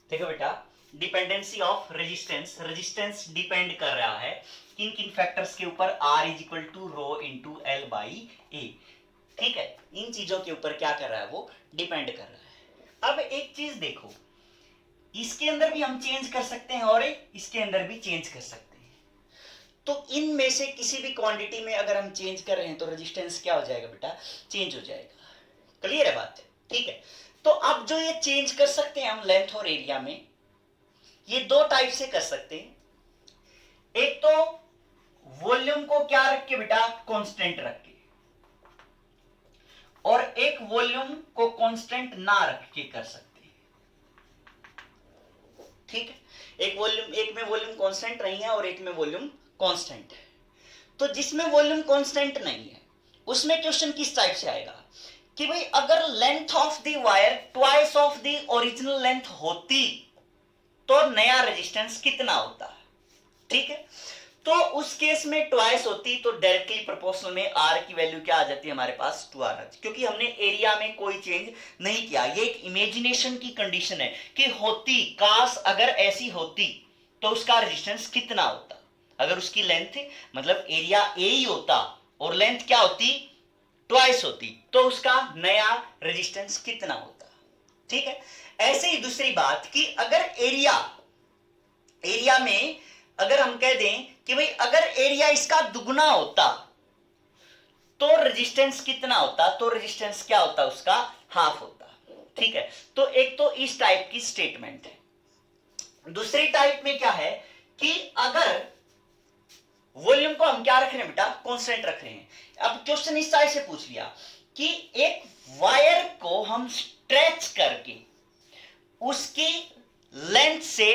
देखो बेटा, dependency of resistance, resistance depend कर रहा है किन किन फैक्टर्स के ऊपर, R is equal to rho into L by A. ठीक है, इन चीजों के ऊपर क्या कर रहा है, वो डिपेंड कर रहा है। अब एक चीज देखो, इसके अंदर भी हम चेंज कर सकते हैं और इसके अंदर भी चेंज कर सकते हैं। तो इनमें से किसी भी क्वांटिटी में अगर हम चेंज कर रहे हैं तो रेजिस्टेंस क्या हो जाएगा बेटा, चेंज हो जाएगा। क्लियर है बात? ठीक है, तो अब जो ये चेंज कर सकते हैं हम लेंथ और एरिया में, ये दो टाइप से कर सकते हैं। एक तो वॉल्यूम को क्या रख के बेटा, कांस्टेंट रख के, और एक वॉल्यूम को कांस्टेंट ना रख के कर सकते हैं। ठीक है, एक में वॉल्यूम कांस्टेंट नहीं है और एक में वॉल्यूम कांस्टेंट है। तो जिसमें वॉल्यूम कांस्टेंट नहीं है उसमें क्वेश्चन किस टाइप से आएगा कि भाई अगर length of the wire twice of the original length होती तो नया रेजिस्टेंस कितना होता। ठीक है, तो उस केस में ट्वाइस होती तो डायरेक्टली प्रोपोर्शनल में आर की वैल्यू क्या आ जाती है हमारे पास, 2r आती, क्योंकि हमने एरिया में कोई चेंज नहीं किया। ये एक इमेजिनेशन की कंडीशन है कि होती, काश अगर ऐसी होती तो उसका रेजिस्टेंस कितना होता। अगर उसकी लेंथ मतलब एरिया ए ही होता और लेंथ क्या होती, ट्वाइस होती, तो उसका नया रेजिस्टेंस कितना होता। ठीक है, ऐसे ही दूसरी बात कि अगर एरिया में अगर हम कह दें कि भाई अगर एरिया इसका दुगना होता तो रेजिस्टेंस कितना होता, तो रेजिस्टेंस क्या होता, उसका हाफ होता। ठीक है, तो एक तो इस टाइप की स्टेटमेंट है। दूसरी टाइप में क्या है कि अगर वॉल्यूम को हम क्या रख रहे हैं बेटा, कांस्टेंट रख रहे हैं। अब क्वेश्चन इस टाइप से पूछ लिया कि एक वायर को हम स्ट्रेच करके उसकी लेंथ से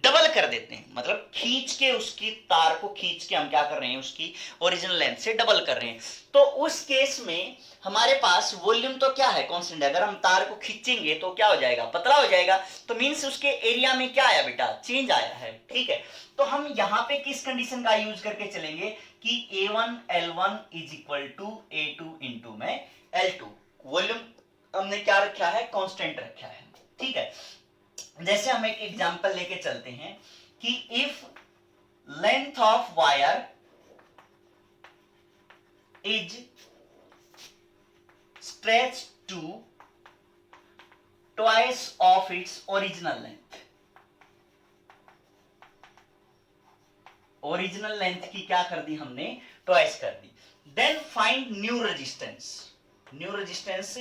डबल कर देते हैं, मतलब खींच के उसकी तार को खींच के हम क्या कर रहे हैं, उसकी ओरिजिनल लेंथ से डबल कर रहे हैं। तो उस केस में हमारे पास वॉल्यूम तो क्या है, कांस्टेंट। अगर हम तार को खींचेंगे तो क्या हो जाएगा, पतला हो जाएगा। तो मींस उसके एरिया में क्या आया बेटा, चेंज आया है। ठीक है, तो हम यहां पे किस कंडीशन का यूज करके चलेंगे कि A1 L1 is equal to A2 into में L2। वॉल्यूम हमने क्या रखा है, कांस्टेंट रखा है। ठीक है, जैसे हम एक एग्जांपल लेके चलते हैं कि if length of wire is stretch to twice of its original length, original length की क्या कर दी हमने, ट्वाइस कर दी। Then find new resistance, new resistance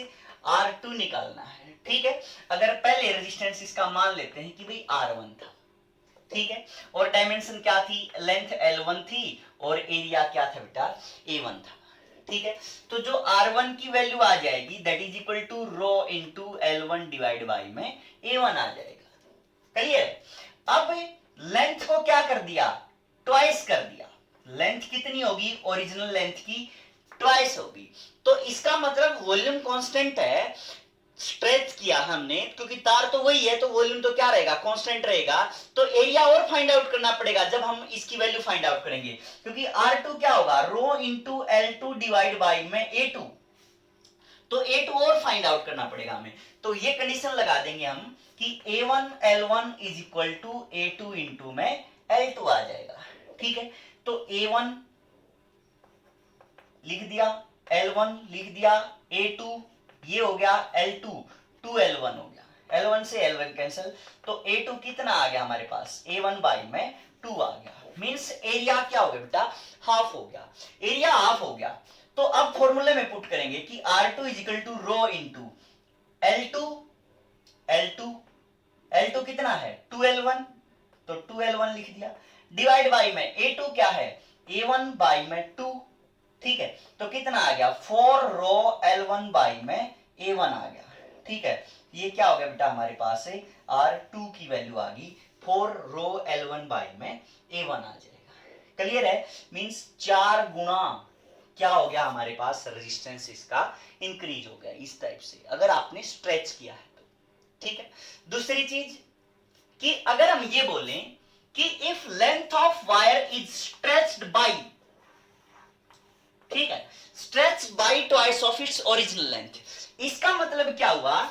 R2 निकालना है। ठीक है, अगर पहले रेजिस्टेंस इसका मान लेते हैं कि भाई R1 था। ठीक है, और डायमेंशन क्या थी, लेंथ L1 थी और एरिया क्या था बेटा, A1 था। ठीक है, तो जो R1 की वैल्यू आ जाएगी that is equal to rho into L1 divide by में A1 आ जाएगा। क्लियर? अब लेंथ को क्या कर दिया, ट्वाइस कर दिया। लेंथ कितनी होगी, ओरिजिनल लेंथ की ट्वाइस होगी। तो इसका मतलब वॉल्यूम कांस्टेंट है, स्ट्रेच किया हमने, क्योंकि तार तो वही है तो वॉल्यूम तो क्या रहेगा, कांस्टेंट रहेगा। तो एरिया और फाइंड आउट करना पड़ेगा जब हम इसकी वैल्यू फाइंड आउट करेंगे, क्योंकि R2 क्या होगा, रो इंटू L2 डिवाइड बाई में A2। तो A2 और फाइंड आउट करना पड़ेगा हमें। तो ये कंडीशन लगा देंगे हम कि A1 L1 is equal to A2 into में L2 आ जाएगा। ठीक है, तो A1 लिख दिया, L1 लिख दिया, A2 ये हो गया, L2 2L1 हो गया, L1 से L1 कैंसिल, तो A2 कितना आ गया हमारे पास, A1 बाई में 2 आ गया। मींस एरिया क्या हो गया बेटा, हाफ हो गया। एरिया हाफ हो गया तो अब फॉर्मूले में पुट करेंगे कि R2 is equal to rho into L2 कितना है 2L1, तो 2L1 लिख दिया, डिवाइड बाई में A2 क्या है, A1 बाई में 2। ठीक है, तो कितना आ गया 4 रो L1 बाई में A1 आ गया। ठीक है, ये क्या हो गया बेटा हमारे पास है R2 की वैल्यू आ गई 4 रो L1 बाई में A1 आ जाएगा। क्लियर है? मींस 4 गुना क्या हो गया हमारे पास, रेजिस्टेंस इसका इंक्रीज हो गया इस टाइप से, अगर आपने स्ट्रेच किया है तो। ठीक है, दूसरी चीज कि अगर हम ये बोलें कि if length of wire is stretched by, ठीक है, stretch by twice of its original length, इसका मतलब क्या हुआ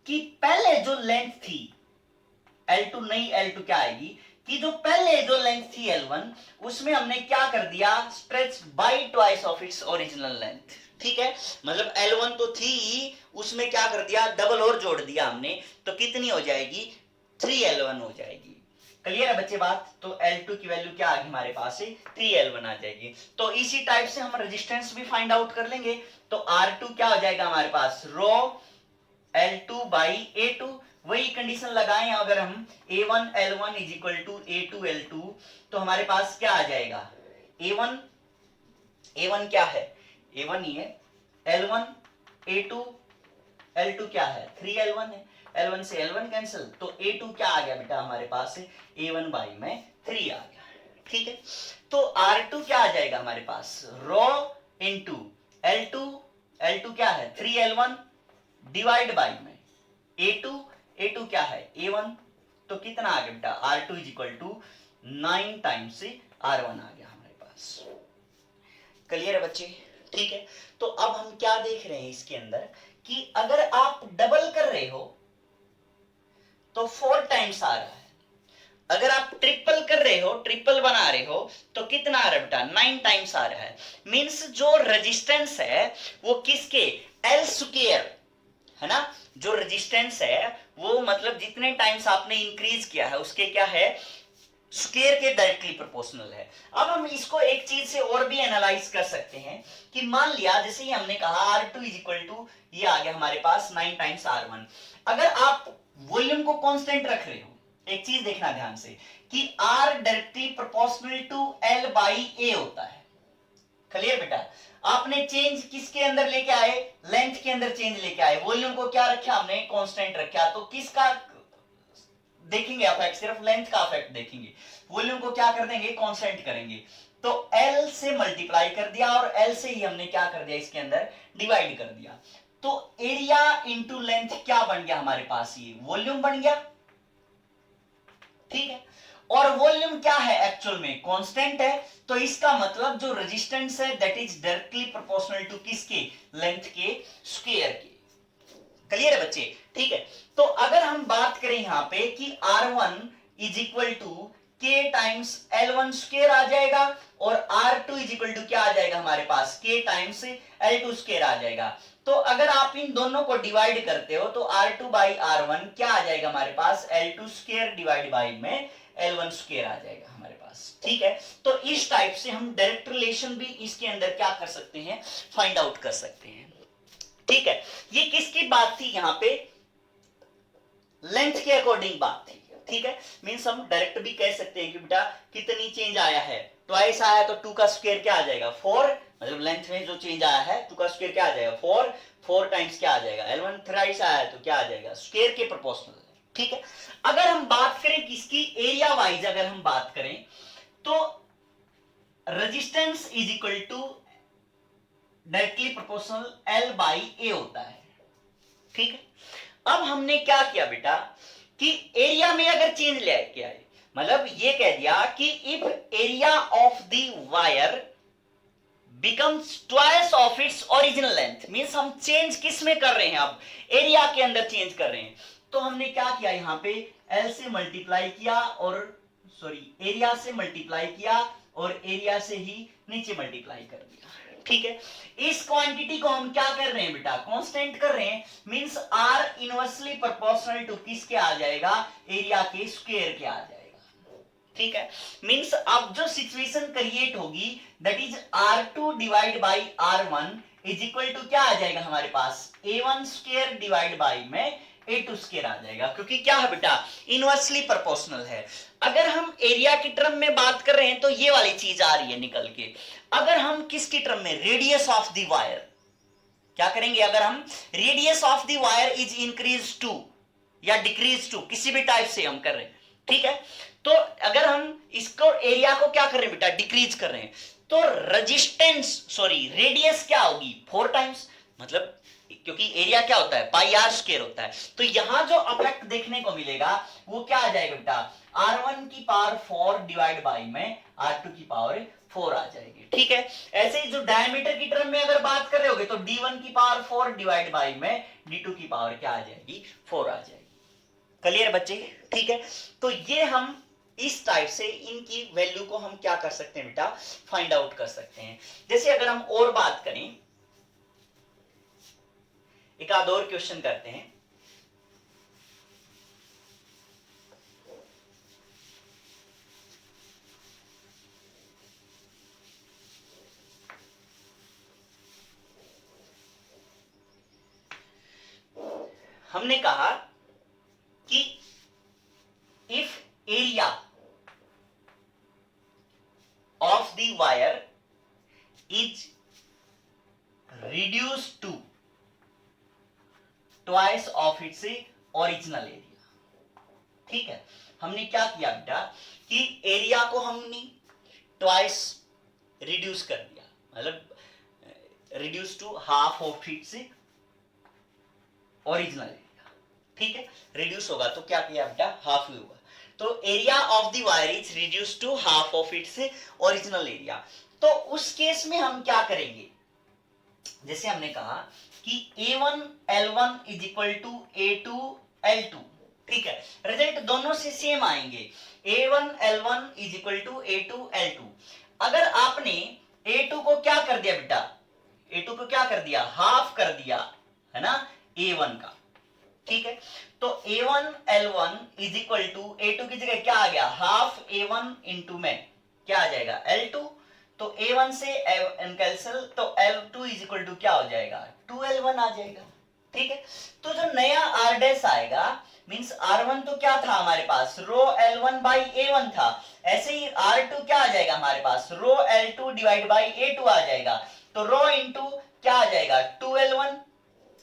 कि पहले जो लेंथ थी L2 नई L2 क्या आएगी कि जो पहले जो लेंथ थी L1 उसमें हमने क्या कर दिया, stretch bye twice of its original length. ठीक है, मतलब L1 तो थी ही, उसमें क्या कर दिया, डबल और जोड़ दिया हमने, तो कितनी हो जाएगी, 3L1 हो जाएगी। क्लियर है बच्चे बात? तो L2 की वैल्यू क्या आ गई हमारे पास, 3L1 आ जाएगी। तो इसी टाइप से हम रेजिस्टेंस भी फाइंड आउट कर लेंगे। तो R2 क्या हो जाएगा हमारे पास, रो L2 बाई A2। वही कंडीशन लगाएं अगर हम, A1 L1 is equal to A2 L2, तो हमारे पास क्या आ जाएगा, A1 क्या है, A1 ही है, L1 A2 L2 क्या है, 3L1 है, L1 से L1 कैंसिल, तो A2 क्या आ गया बेटा हमारे पास, A1 बाई में 3 आ गया। ठीक है, तो R2 क्या आ जाएगा हमारे पास, रो इनटू L2 क्या है 3L1 डिवाइड बाई में A2 क्या है A1, तो कितना आ गया बेटा, R2 is equal to 9 times R1 आ गया हमारे पास। क्लियर है बच्चे? ठीक है, तो अब हम क्या देख रहे हैं इसके अंदर कि अगर आप डबल कर रहे हो तो 4 टाइम्स आ रहा है, अगर आप ट्रिपल कर रहे हो, ट्रिपल बना रहे हो, तो कितना आ रहा है बेटा, 9 टाइम्स आ रहा है। मींस जो रेजिस्टेंस है वो किसके, L स्क्वायर है ना, जो रेजिस्टेंस है वो मतलब जितने टाइम्स आपने इंक्रीज किया है उसके क्या है, स्क्वायर के डायरेक्टली प्रोपोर्शनल है। अब हम इसको एक चीज से और भी एनालाइज कर सकते हैं कि मान लिया जैसे ही हमने कहा R2 इज इक्वल टू, ये आ गया हमारे पास 9 टाइम्स R1। अगर आप वॉल्यूम को कांस्टेंट रख रहे हो, एक चीज देखना ध्यान से कि R directly proportional to L by A होता है। क्लियर बेटा? आपने चेंज किसके अंदर लेके आए, लेंथ के अंदर चेंज लेके आए, वॉल्यूम को क्या रखा हमने, कांस्टेंट रखा, तो किसका देखेंगे अफेक्ट, सिर्फ लेंथ का अफेक्ट देखेंगे, वॉल्यूम को क्या कर देंगे, कांस्टेंट करेंगे। तो L से मल्टीप्लाई कर दिया और L से ही हमने क्या कर दिया, इसके अंदर डिवाइड कर दिया, तो एरिया इंटू लेंथ क्या बन गया हमारे पास, ये वॉल्यूम बन गया। ठीक है, और वॉल्यूम क्या है एक्चुअल में, कांस्टेंट है, तो इसका मतलब जो रेजिस्टेंस है that is directly proportional to किसके, लेंथ के स्क्वायर के। क्लियर है बच्चे? ठीक है, तो अगर हम बात करें यहां पे कि R1 is equal to K times L1 square आ जाएगा और R2 इज इक्वल टू क्या आ जाएगा हमारे पास, K टाइम्स L2 स्क्वायर आ जाएगा। तो अगर आप इन दोनों को डिवाइड करते हो तो R2 बाई R1 क्या आ जाएगा हमारे पास, L2 स्क्वायर डिवाइड बाई में L1 स्क्वायर आ जाएगा हमारे पास। ठीक है, तो इस टाइप से हम डायरेक्ट रिलेशन भी इसके अंदर क्या कर सकते हैं, फाइंड आउट कर सकते हैं। ठीक है, ये किसकी बात थी यहां पे, लेंथ के अकॉर्डिंग बात थी। ठीक है, मींस हम डायरेक्ट भी कह सकते हैं कि बेटा कितनी चेंज आया है, ट्वाइस आया तो 2 का स्क्वायर क्या आ जाएगा 4, मतलब लेंथ में जो चेंज आया है 2 का स्क्वायर क्या आ जाएगा 4, 4 टाइम्स क्या आ जाएगा L1 थ्राइस आया है तो क्या आ जाएगा, स्क्वायर के प्रोपोर्शनल। ठीक है, अगर हम बात करें किसकी, एरिया वाइज अगर हम बात करें तो resistance is equal to directly proportional L by A होता है। ठीक है, अब हमने क्या किया बेटा कि एरिया में अगर चेंज ले आए, मतलब ये कह दिया कि if area of the wire becomes twice of its original length, means हम चेंज किस में कर रहे हैं, अब एरिया के अंदर चेंज कर रहे हैं। तो हमने क्या किया यहां पे, L से मल्टीप्लाई किया और एरिया से मल्टीप्लाई किया और एरिया से ही नीचे मल्टीप्लाई कर दिया। ठीक है, इस क्वांटिटी को हम क्या कर रहे हैं बेटा, कांस्टेंट कर रहे हैं, means R inversely proportional to किसके आ जाएगा, एरिया के स्क्वायर के आ जाएगा। ठीक है, मींस अब जो सिचुएशन क्रिएट होगी that is R2 divide by R1 is equal to क्या आ जाएगा हमारे पास, A1 स्क्वायर डिवाइड बाई में A2 स्क्वायर आ जाएगा, क्योंकि क्या है बेटा, इनवर्सली प्रोपोर्शनल है। अगर हम एरिया की टर्म में बात कर रहे हैं तो ये वाली चीज आ रही है निकल के, अगर हम किसकी टर्म में, रेडियस ऑफ द वायर, क्या करेंगे, अगर हम radius of the wire is increase to या डिक्रीज टू, किसी भी टाइप से हम कर रहे हैं। ठीक है, तो अगर हम इसको एरिया को क्या कर रहे हैं बेटा, डिक्रीज कर रहे हैं, तो रेडियस क्या होगी 4 टाइम्स, मतलब क्योंकि एरिया क्या होता है पाई आर स्क्वायर होता है, तो यहां जो अफेक्ट देखने को मिलेगा वो क्या आ जाएगा बेटा, R1 की पावर 4 डिवाइड बाई में R2 की पावर 4 आ जाएगी। ठीक है, ऐसे ही जो डायमीटर की टर्म में अगर बात कर रहे होगे तो D1 की पावर 4 डिवाइड बाई में D2 की पावर क्या आ जाएगी 4 आ जाएगी। क्लियर बच्चे? ठीक है, तो ये हम इस टाइप से इनकी वैल्यू को हम क्या कर सकते हैं बेटा, फाइंड आउट कर सकते हैं। जैसे अगर हम और बात करें, एक आध और क्वेश्चन करते हैं। हमने कहा कि if area of the wire is reduced to twice of its original area. ठीक है, हमने क्या किया बेटा कि एरिया को हमने ट्वाइस रिड्यूस कर दिया, मतलब reduce to half of its original area. ठीक है, रिड्यूस होगा तो क्या किया बेटा, हाफ ही होगा। तो area of the wire is reduce to half of its original area. तो उस केस में हम क्या करेंगे, जैसे हमने कहा कि A1 L1 is equal to A2 L2। ठीक है, रिजल्ट दोनों से सेम आएंगे, A1 L1 is equal to A2 L2। अगर आपने A2 को क्या कर दिया बेटा, A2 को क्या कर दिया, हाफ कर दिया है ना A1 का। ठीक है, तो A1 L1 is equal to A2 की जगह क्या आ गया, हाफ A1 इंटू में क्या आ जाएगा L2। तो A1 से N कैंसिल, तो L2 इज इक्वल टू क्या हो जाएगा, 2L1 आ जाएगा। ठीक है, तो जो नया R डैश आएगा मींस R1 तो क्या था हमारे पास, रो L1 बाई A1 था, ऐसे ही R2 क्या आ जाएगा हमारे पास, रो L2 डिवाइड बाई A2 आ जाएगा। तो रो इंटू क्या आ जाएगा, 2L1।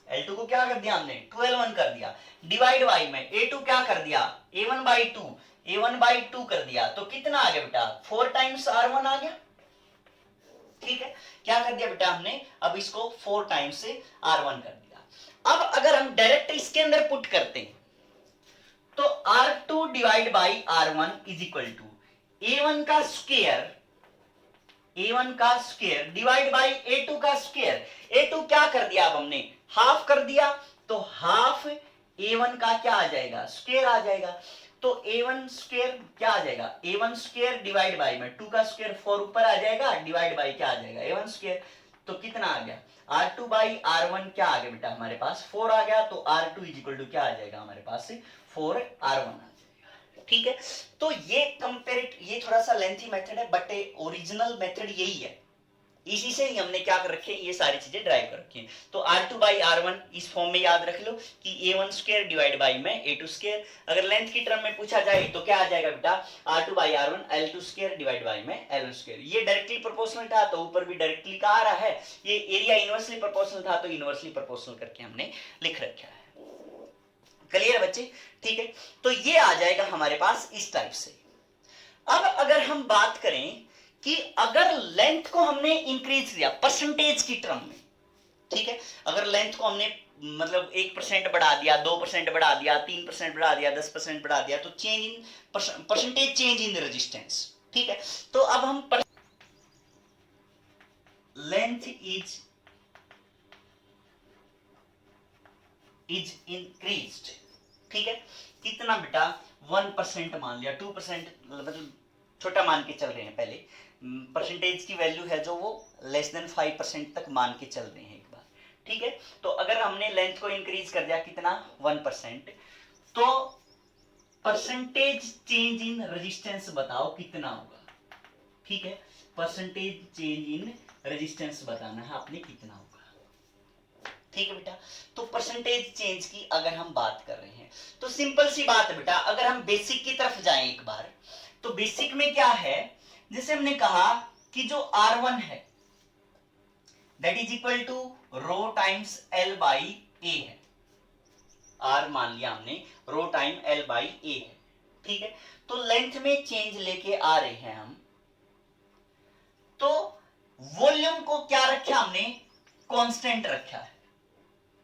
L2 को क्या कर दिया हमने, 2L1 कर दिया, डिवाइड बाई में A2 क्या कर दिया, A1 बाई 2, A1 बाई 2 कर दिया। तो कितना आ गया बेटा, 4 टाइम्स R1 आ गया। ठीक है, क्या कर दिया बेटा हमने, अब इसको 4 टाइम्स से R1 कर दिया। अब अगर हम डायरेक्ट इसके अंदर पुट करते हैं तो R2 divide by R1 is equal to A1 का स्क्वायर, A1 का स्क्वायर डिवाइड बाई A2 का स्क्वायर। A2 क्या कर दिया, अब हमने हाफ कर दिया, तो हाफ A1 का क्या आ जाएगा, स्क्वायर आ जाएगा। तो A1 स्क्वायर क्या आ जाएगा, A1 स्क्वायर डिवाइड बाई में 2 का स्क्वायर 4 ऊपर आ जाएगा, डिवाइड बाई क्या आ जाएगा, A1 स्क्वायर। तो कितना आ गया, R2 बाई R1 क्या आ गया बेटा हमारे पास, 4 आ गया। तो R2 इज इक्वल टू क्या आ जाएगा हमारे पास, 4 R1 आ जाएगा। ठीक है, तो ये कंपेरेट, ये थोड़ा सा लेंथी मेथड है बट ओरिजिनल मेथड यही है। इसी से ही हमने क्या कर रखे, ये सारी चीजें ड्राइव कर रखी हैं। तो R2 बाई R1 इस फॉर्म में याद रख लो कि A1 स्क्वायर डिवाइड बाई में A2 स्क्वायर। अगर लेंथ की टर्म में पूछा जाए तो क्या आ जाएगा बेटा, R2 by R1 L2 square divide by में L1 स्क्वायर। ये डायरेक्टली प्रोपोर्शनल था तो ऊपर भी डायरेक्टली का आ रहा है, ये एरिया इनवर्सली प्रोपोर्शनल था तो इनवर्सली प्रोपोर्शनल करके हमने लिख रखा है। क्लियर बच्चे? ठीक है, तो ये आ जाएगा हमारे पास इस टाइप से। अब अगर हम बात करें कि अगर लेंथ को हमने इंक्रीज किया परसेंटेज की टर्म में, ठीक है, अगर लेंथ को हमने मतलब 1% बढ़ा दिया, 2% बढ़ा दिया, 3% बढ़ा दिया, 10% बढ़ा दिया, तो change in percentage change in resistance. ठीक है, तो अब हम लेंथ इज इंक्रीज्ड। ठीक है, कितना बेटा, 1% मान लिया, 2% मतलब छोटा मान के चल रहे हैं, पहले परसेंटेज की वैल्यू है जो वो लेस देन 5% तक मान के चल रहे हैं एक बार। ठीक है, तो अगर हमने लेंथ को इंक्रीज कर दिया कितना, 1%, तो परसेंटेज चेंज इन रेजिस्टेंस बताओ कितना होगा। ठीक है, परसेंटेज चेंज इन रेजिस्टेंस बताना है आपने कितना होगा। ठीक है बेटा, तो परसेंटेज चेंज की अगर हम बात कर रहे हैं तो सिंपल सी बात है बेटा, अगर हम बेसिक की तरफ जाएं एक बार, तो बेसिक में क्या है, जैसे हमने कहा कि जो R1 है that is equal to rho times L by A है। R मान लिया हमने, rho time L by A है। ठीक है, तो लेंथ में चेंज लेके आ रहे हैं हम, तो वॉल्यूम को क्या रखा हमने, कांस्टेंट रखा है।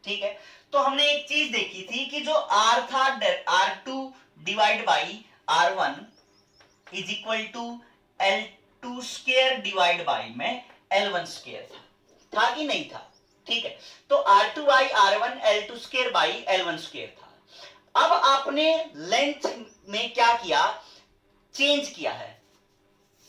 ठीक है, तो हमने एक चीज देखी थी कि जो R था R2 divide by R1 is equal to L2 square divide by में L1 स्क्वायर था कि नहीं था। ठीक है, तो R2 by R1 L2 square by L1 square था। अब आपने लेंथ में क्या किया, चेंज किया है,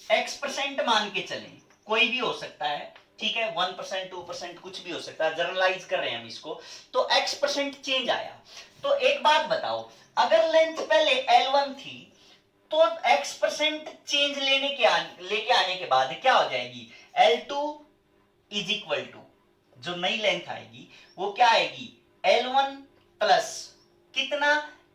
x% मान के चलें, कोई भी हो सकता है, ठीक है, 1% 2% कुछ भी हो सकता है, जर्नलाइज कर रहे हैं हम इसको, तो x% चेंज आया। तो एक बात बताओ, अगर लेंथ पहले L1 थी तो x% चेंज लेके आने के बाद क्या हो जाएगी, L2 इज इक्वल टू, जो नई लेंथ आएगी वो क्या आएगी, L1 प्लस कितना,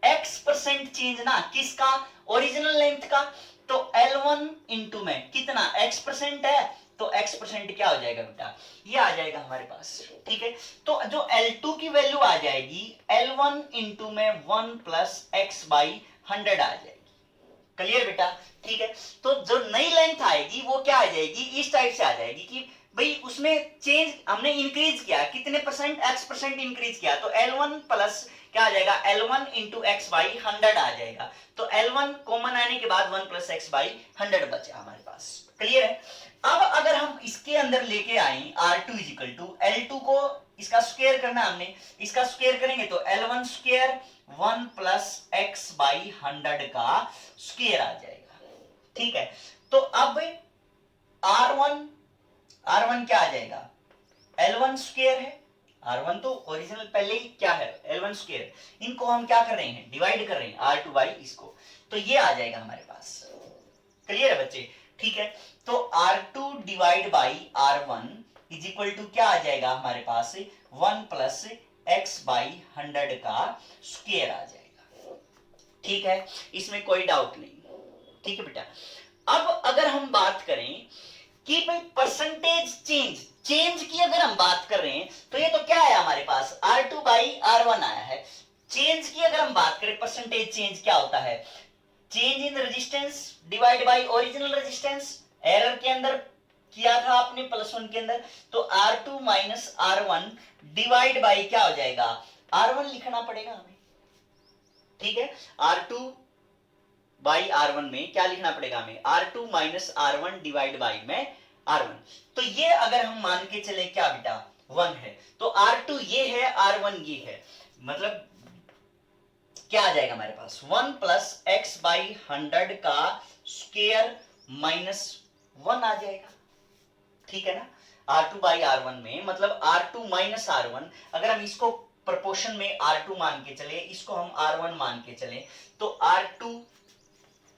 x% चेंज ना, किसका, ओरिजिनल लेंथ का, तो L1 इंटू में कितना x% है, तो x% क्या हो जाएगा बेटा, ये आ जाएगा हमारे पास, ठीक है। तो जो L2 की वैल्यू आ जाएगी L1 इंटू में 1 प्लस x बाई 100 आ जाएगी, क्लियर बेटा, ठीक है। तो जो नई लेंथ आएगी वो क्या आ जाएगी, इस टाइप से आ जाएगी कि भाई उसमें चेंज हमने इंक्रीज किया, कितने परसेंट, x% इंक्रीज किया, तो L1 प्लस क्या आ जाएगा, L1 इंटू एक्स बाई 100 आ जाएगा। तो L1 कॉमन आने के बाद 1 प्लस एक्स बाई 100 बचा हमारे पास, क्लियर है। अब अगर हम इसके अंदर लेके आए R2 इजिकल टू L2 को, इसका स्क्वायर करना हमने, इसका स्क्वायर करेंगे तो L1 square 1 plus x by 100 का स्क्वायर आ जाएगा, ठीक है। तो अब R1 क्या आ जाएगा, L1 स्क्वायर है, R1 तो ओरिजिनल पहले ही क्या है, L1 स्क्वायर, इनको हम क्या कर रहे हैं, डिवाइड कर रहे हैं R2 बाई इसको, तो ये आ जाएगा हमारे पास, क्लियर है बच्चे, ठीक है। तो R2 divide by R1 is equal to क्या आ जाएगा हमारे पास, 1 प्लस एक्स बाई 100 का स्क्वायर आ जाएगा, ठीक है, इसमें कोई डाउट नहीं, ठीक है बेटा। अब अगर हम बात करें कि भाई परसेंटेज चेंज की अगर हम बात कर रहे हैं, तो ये तो क्या है हमारे पास, R2 बाई R1 आया है। चेंज की अगर हम बात करें, परसेंटेज चेंज क्या होता है, change in resistance divide by original resistance, error के अंदर किया था आपने +1 के अंदर, तो R2 minus R1 divide by क्या हो जाएगा, R1 लिखना पड़ेगा हमें, ठीक है। R2 बाई R1 में क्या लिखना पड़ेगा हमें, R2 minus R1 divide by में R1, तो ये अगर हम मान के चले क्या बेटा 1 है, तो R2 ये है, R1 ये है, मतलब क्या आ जाएगा हमारे पास, 1 प्लस एक्स बाई 100 का स्क्वायर माइनस 1 आ जाएगा, ठीक है ना। R2 बाई R1 में मतलब R2 माइनस R1, अगर हम इसको प्रोपोर्शन में R2 मान के चले, इसको हम R1 मान के चले, तो R2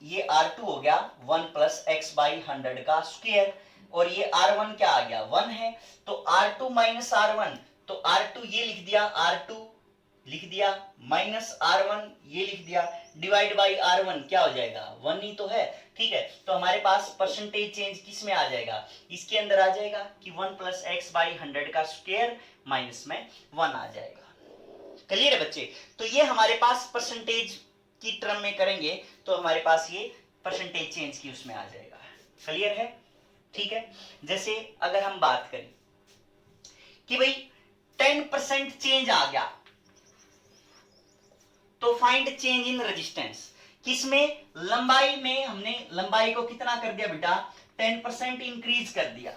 ये R2 हो गया 1 प्लस एक्स बाई 100 का स्क्वायर, और ये R1 क्या आ गया 1 है, तो R2 माइनस R1, तो R2 ये लिख दिया, R2 लिख दिया, माइनस R1 ये लिख दिया, डिवाइड बाई R1 क्या हो जाएगा 1 ही तो है, ठीक है। तो हमारे पास परसेंटेज चेंज किस में आ जाएगा, इसके अंदर आ जाएगा कि 1 प्लस एक्स बाई 100 का स्क्वायर माइनस में 1 आ जाएगा, क्लियर है बच्चे। तो ये हमारे पास परसेंटेज की टर्म में करेंगे तो हमारे पास ये परसेंटेज चेंज की उसमें आ जाएगा, क्लियर है, ठीक है। जैसे अगर हम बात करें कि भाई 10% चेंज आ गया, तो फाइंड चेंज इन रेजिस्टेंस, किसमें, लंबाई में, हमने लंबाई को कितना कर दिया बेटा 10% इंक्रीज कर दिया,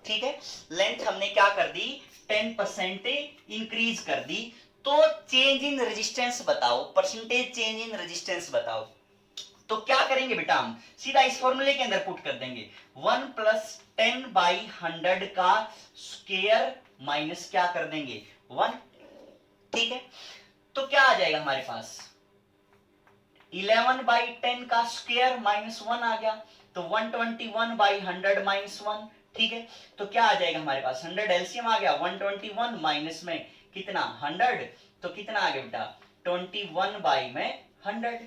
ठीक है, लेंथ हमने क्या कर दी 10% इंक्रीज कर दी, तो चेंज इन रेजिस्टेंस बताओ, परसेंटेज चेंज इन रेजिस्टेंस बताओ, तो क्या करेंगे बेटा हम सीधा इस फॉर्मूले के अंदर पुट कर देंगे, 1 प्लस 10 बाई 100 का स्क्वायर माइनस क्या कर देंगे 1, ठीक है। तो क्या आ जाएगा हमारे पास 11 बाई 10 का स्क्वायर माइनस 1 आ गया, तो 121 बाई 100 माइनस 1, ठीक है। तो क्या आ जाएगा हमारे पास 100 एलसीएम आ गया, 121 माइनस में कितना 100, तो कितना आ गया बेटा 21 बाई में 100,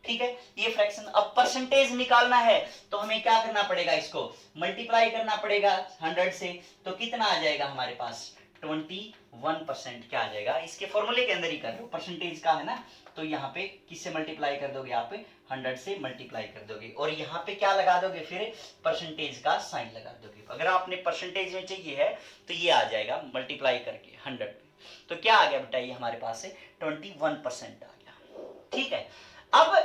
ठीक है। ये फ्रैक्शन, अब परसेंटेज निकालना है तो हमें क्या करना पड़ेगा, इसको मल्टीप्लाई करना पड़ेगा 100 से, तो कितना आ जाएगा हमारे पास 21% क्या आ जाएगा, इसके फॉर्मूले के अंदर ही कर लो, परसेंटेज का है ना, तो यहाँ पे किससे मल्टीप्लाई कर दोगे आप 100 से मल्टीप्लाई कर दोगे, और यहाँ पे क्या लगा दोगे फिर परसेंटेज का साइन लगा दोगे, अगर आपने परसेंटेज में चाहिए है तो ये आ जाएगा मल्टीप्लाई करके 100 पे, तो क्या आ गया बेटा ये हमारे पास 21% आ गया, ठीक है। अब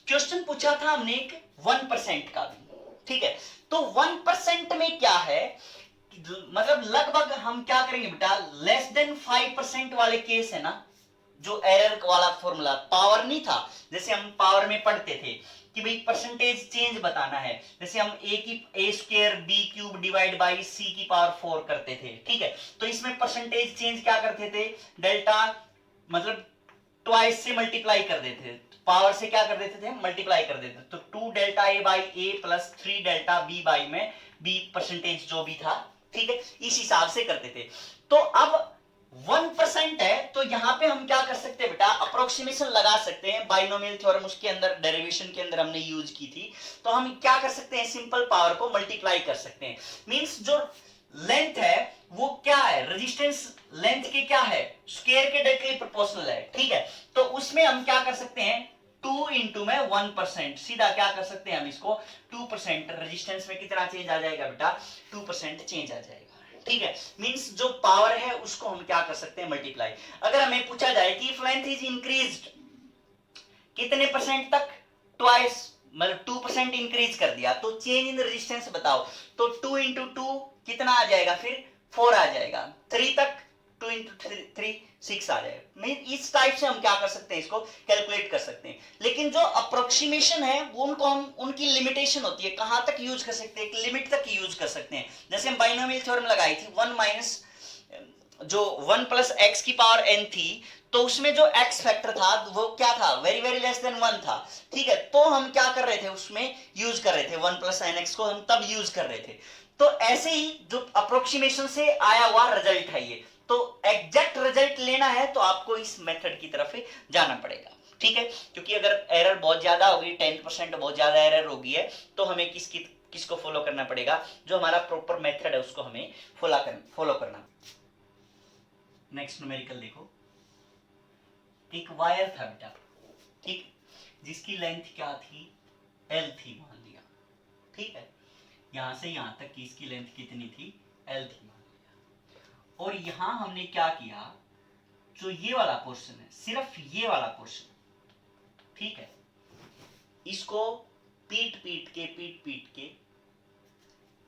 क्वेश्चन पूछा था हमने एक 1% का भी, ठीक है, तो 1% में क्या है, मतलब लगभग हम क्या करेंगे बेटा लेस देन 5% वाले केस है ना, जो एरर वाला फॉर्मूला पावर नहीं था, जैसे हम पावर में पढ़ते थे कि भाई परसेंटेज चेंज बताना है, जैसे हम A square B cube divide by C की पावर 4 करते थे, ठीक है। तो इसमें परसेंटेज चेंज क्या करते थे, डेल्टा मतलब ट्वाइस से मल्टीप्लाई कर देते थे, पावर से क्या कर देते थे, मल्टीप्लाई कर देते थे। तो 2 delta A by A plus 3 delta B by में बी परसेंटेज जो भी था, ठीक है, इस हिसाब से करते थे। तो अब 1% है, तो यहां पे हम क्या कर सकते हैं बेटा, अप्रोक्सीमेशन लगा सकते हैं, बाइनोमियल थ्योरम उसके अंदर डेरिवेशन के अंदर हमने यूज की थी। तो हम क्या कर सकते हैं, सिंपल पावर को मल्टीप्लाई कर सकते हैं। मींस जो लेंथ है वो क्या है, रेजिस्टेंस लेंथ के क्या है, स्क्वायर के डायरेक्टली प्रोपोर्शनल है, ठीक है। तो उसमें हम क्या कर सकते हैं, 2 इंटू में 1%, सीधा क्या कर सकते हैं हम इसको 2%, रेजिस्टेंस में कितना चेंज आ जाएगा बेटा, 2% चेंज आ जाएगा, ठीक है। मींस जो पावर है उसको हम क्या कर सकते हैं, मल्टीप्लाई। अगर हमें पूछा जाए कि इफ लेंथ इज इंक्रीज्ड कितने परसेंट तक, ट्वाइस, मतलब 2% इंक्रीज कर दिया, तो चेंज इन रेजिस्टेंस बताओ, तो 2 इंटू 2 कितना आ जाएगा, फिर 4 आ जाएगा, 3 तक 2 इंटू 3 6 आ जाएगा। मीन इस टाइप से हम क्या कर सकते हैं, इसको कैलकुलेट कर सकते हैं। लेकिन जो अप्रोक्सीमेशन है वो उनको हम, उनकी लिमिटेशन होती है, कहां तक यूज कर सकते हैं, एक लिमिट तक यूज कर सकते हैं। जैसे हम बाइनोमियल थ्योरम लगाई थी, 1 माइनस जो 1 प्लस एक्स की पावर n थी, तो उसमें जो x फैक्टर था वो क्या था, वेरी वेरी लेस देन 1 था, ठीक है। तो हम क्या कर रहे थे, उसमें यूज कर रहे थे 1 प्लस एन एक्स को हम तब यूज कर रहे थे। तो ऐसे ही जो अप्रोक्सीमेशन से आया हुआ रिजल्ट है ये, तो एग्जैक्ट रिजल्ट लेना है तो आपको इस मेथड की तरफ जाना पड़ेगा, ठीक है। क्योंकि अगर एरर बहुत ज्यादा होगी, 10% बहुत ज्यादा एरर होगी है, तो हमें किसको फॉलो करना पड़ेगा, जो हमारा प्रॉपर मेथड है उसको हमें फॉलो करना। नेक्स्ट न्यूमेरिकल देखो, एक वायर था बेटा, ठीक, जिसकी लेंथ क्या थी, एल थी मान लिया, ठीक है। यहां से यहां तक की इसकी लेंथ कितनी थी, एल थी मान लिया। और यहां हमने क्या किया, जो ये वाला पोर्शन है, सिर्फ ये वाला पोर्शन, ठीक है, इसको पीट पीट के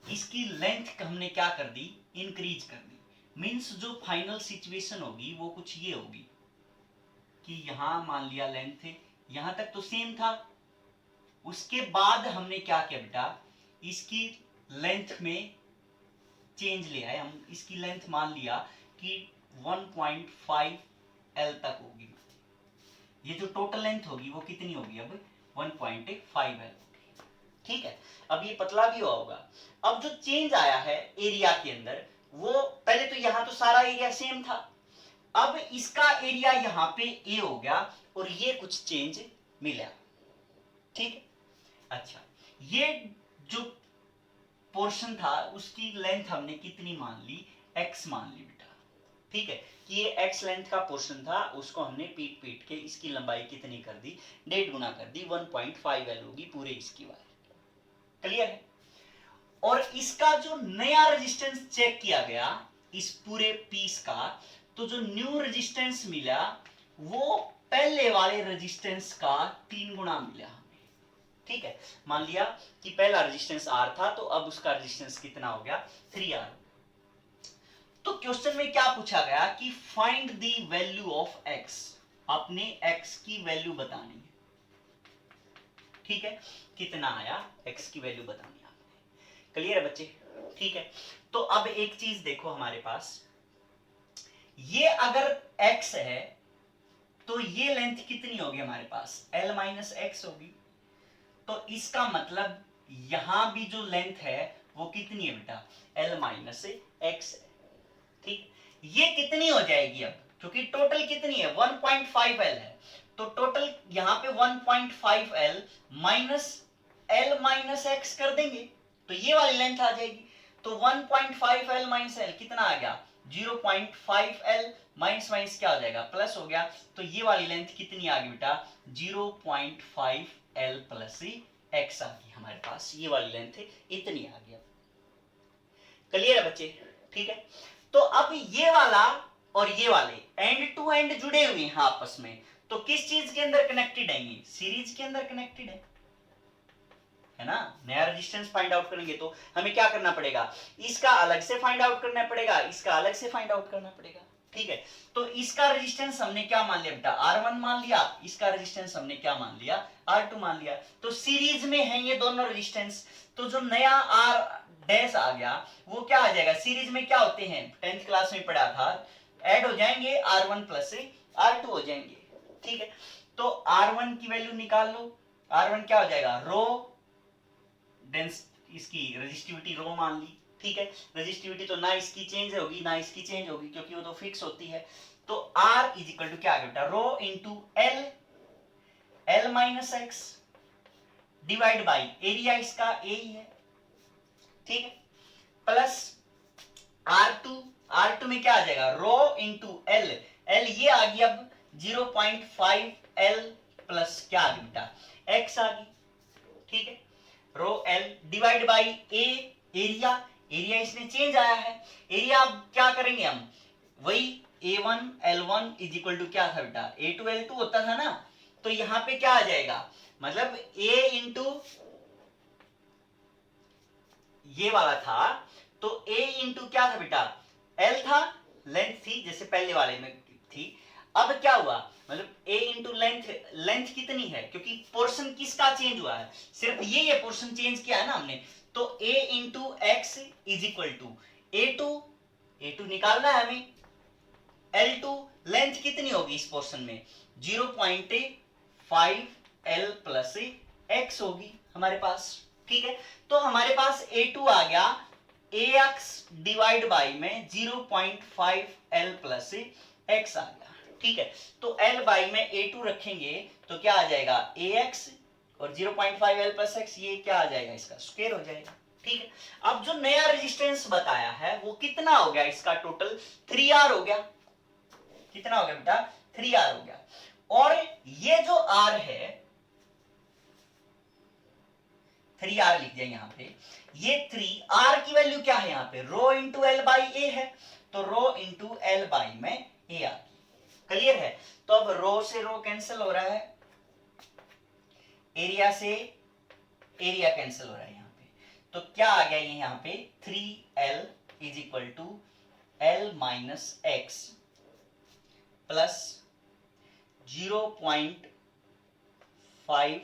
इसकी लेंथ हमने क्या कर दी, इंक्रीज कर दी। मींस जो फाइनल सिचुएशन होगी वो कुछ ये होगी कि यहां मान लिया लेंथ यहां तक तो सेम था, उसके बाद हमने क्या किया बेटा, इसकी लेंथ में चेंज ले आए हम, इसकी लेंथ मान लिया कि 1.5 एल तक होगी। ये जो टोटल लेंथ होगी वो कितनी होगी, अब 1.5 एल, ठीक है। अब ये पतला भी हुआ होगा। अब जो चेंज आया है एरिया के अंदर, वो पहले तो यहां तो सारा एरिया सेम था, अब इसका एरिया यहां पे ए हो गया और ये कुछ चेंज मिला, ठीक है। अच्छा, ये जो पोर्शन था उसकी लेंथ हमने कितनी मान ली, x मान ली बेटा, ठीक है। कि ये x लेंथ का पोर्शन था, उसको हमने पीट के इसकी लंबाई कितनी कर दी, 1.5 गुना कर दी, 1.5 एल होगी पूरे इसकी वायर, क्लियर है। और इसका जो नया रेजिस्टेंस चेक किया गया इस पूरे पीस का, तो जो न्यू रेजिस्टेंस मिला वो पहले वाले रेजिस्टेंस का 3 गुना मिला हमें, ठीक है। मान लिया कि पहला रेजिस्टेंस R था, तो अब उसका रेजिस्टेंस कितना हो गया, 3R। तो क्वेश्चन में क्या पूछा गया कि find the value of x, आपने x की वैल्यू बतानी है, ठीक है। कितना आया, x की वैल्यू बतानी है आपने, क्लियर है बच्चे, ठीक है। तो अब एक चीज देखो हमारे पास, ये अगर x है तो ये लेंथ कितनी होगी हमारे पास, l माइनस एक्स होगी। तो इसका मतलब यहां भी जो लेंथ है वो कितनी है बेटा, l माइनस एक्स है, ठीक। ये कितनी हो जाएगी अब, क्योंकि टोटल कितनी है 1.5 एल है, तो टोटल यहां पे 1.5 L minus L minus x कर देंगे तो ये वाली लेंथ आ जाएगी। तो 1.5 एल माइनस एल कितना आ गया, 0.5 एल, माइनस माइनस क्या हो जाएगा, प्लस हो गया। तो ये वाली लेंथ कितनी आ गई बेटा, 0.5 एल प्लस एक्स आ गई हमारे पास, ये वाली लेंथ इतनी आ गई। क्लियर है बच्चे, ठीक है। तो अब ये वाला और ये वाले एंड टू एंड जुड़े हुए हैं आपस में, तो किस चीज के अंदर कनेक्टेड है, ये सीरीज के अंदर कनेक्टेड है ना। नया रेजिस्टेंस फाइंड आउट करेंगे तो हमें क्या करना पड़ेगा, इसका अलग से फाइंड आउट करना पड़ेगा, इसका अलग से फाइंड आउट करना पड़ेगा, ठीक है, तो इसका रेजिस्टेंस हमने क्या मान लिया बेटा, R1 मान लिया, इसका रेजिस्टेंस हमने क्या मान लिया, R2 मान लिया। तो सीरीज में है ये दोनों रेजिस्टेंस, तो जो नया R डैश आ गया वो क्या आ जाएगा, सीरीज में क्या होते हैं 10th क्लास में पढ़ा था, ऐड हो जाएंगे R1 प्लस R2 हो जाएंगे। ठीक है, तो R1 की वैल्यू निकाल लो, R1 क्या हो जाएगा, रो डेंस, इसकी रेजिस्टिविटी रो मान ली। ठीक है, रेजिस्टिविटी तो ना इसकी चेंज होगी ना इसकी चेंज होगी क्योंकि वो तो फिक्स होती है। तो R इज इक्वल टू क्या आ गया बेटा, rho into L, L minus X divide by area, इसका ए ही है। ठीक है, प्लस R2, R2 में क्या आ जाएगा, रो इंटू एल, एल ये आ गई अब 0.5 एल प्लस क्या आ गई बेटा, एक्स आ गई। ठीक है, rho L divide by A, area, area इसमें चेंज आया है, एरिया अब क्या करेंगे हम, वही A1 L1 is equal to क्या था बेटा, A2 L2 होता था ना, तो यहां पे क्या आ जाएगा, मतलब A इंटू ये वाला था, तो A इंटू क्या था बेटा, L था, लेंथ थी जैसे पहले वाले में थी। अब क्या हुआ, मतलब A इंटू लेंथ, लेंथ कितनी है, क्योंकि पोर्शन किसका चेंज हुआ है, सिर्फ ये पोर्शन चेंज किया है ना हमने, तो A into x is equal to A2 निकालना है हमें, L2 लेंथ कितनी होगी इस पोर्शन में 0.5 L प्लस एक्स होगी हमारे पास। ठीक है, तो हमारे पास A2 आ गया AX डिवाइड बाई में 0.5 L प्लस एक्स आ गया। ठीक है, तो L बाई में A2 रखेंगे तो क्या आ जाएगा AX और 0.5 L प्लस एक्स, ये क्या आ जाएगा, इसका स्क्वायर हो जाएगा। ठीक है, अब जो नया रेजिस्टेंस बताया है वो कितना हो गया, इसका टोटल 3R हो गया। कितना हो गया बेटा, 3R हो गया। और ये जो R है 3R लिख दिया यहां पे, ये 3R की वैल्यू क्या है, यहां पे रो इंटू एल बाई ए है, तो रो इंटू एल बाई में ए आ गई। क्लियर है, तो अब रो से रो कैंसिल हो रहा है, एरिया से एरिया कैंसिल हो रहा है यहां पे, तो क्या आ गया ये यहां पे 3L is equal to L minus x plus 0.5,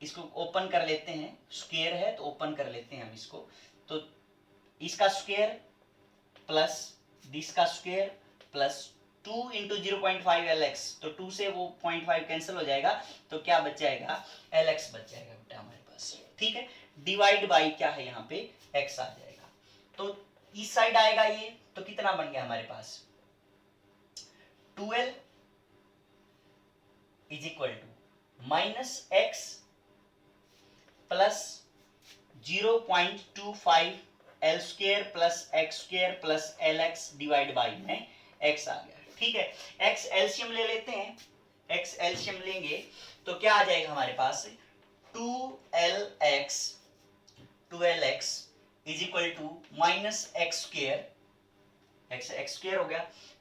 इसको ओपन कर लेते हैं, स्क्वायर है तो ओपन कर लेते हैं हम इसको, तो इसका स्क्वायर प्लस इसका स्क्वायर प्लस 2 इंटू 0.5 LX, तो 2 से वो 0.5 कैंसिल हो जाएगा, तो क्या बच जाएगा LX बच जाएगा बेटा हमारे पास। ठीक है, डिवाइड बाई क्या है यहाँ पे x आ जाएगा, तो इस साइड आएगा ये, तो कितना बन गया हमारे पास 2L is equal to minus x plus 0.25 L square plus x square plus LX divide by में x आ गया। ठीक है, x एलसीएम ले लेते हैं, x एलसीएम लेंगे तो क्या आ जाएगा हमारे पास 2LX is equal to minus x square, x square हो गया,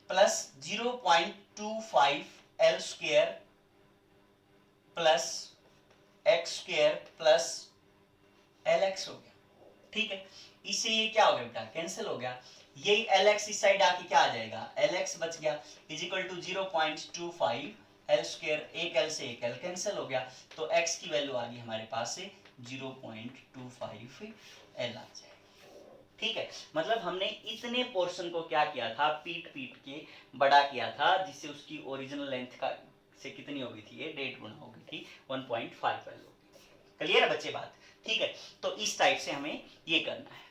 plus 0.25 L square plus x square plus LX हो गया। ठीक है, इससे ये क्या हो गया बेटा, कैंसिल हो गया, यही LX इस साइड आके क्या आ जाएगा LX बच गया, is equal to 0.25 L square, एक L से एक L कैंसिल हो गया, तो x की वैल्यू आ गई हमारे पास से 0.25 L आ जाएगा। ठीक है, मतलब हमने इतने पोर्शन को क्या किया था, पीट के बड़ा किया था, जिससे उसकी ओरिजिनल लेंथ का से कितनी हो गई थी, ये 1.5 गुना हो गई थी, 1.5 L हो गई। क्लियर है बच्चे बात। ठीक है, तो इस टाइप से हमें ये करना है।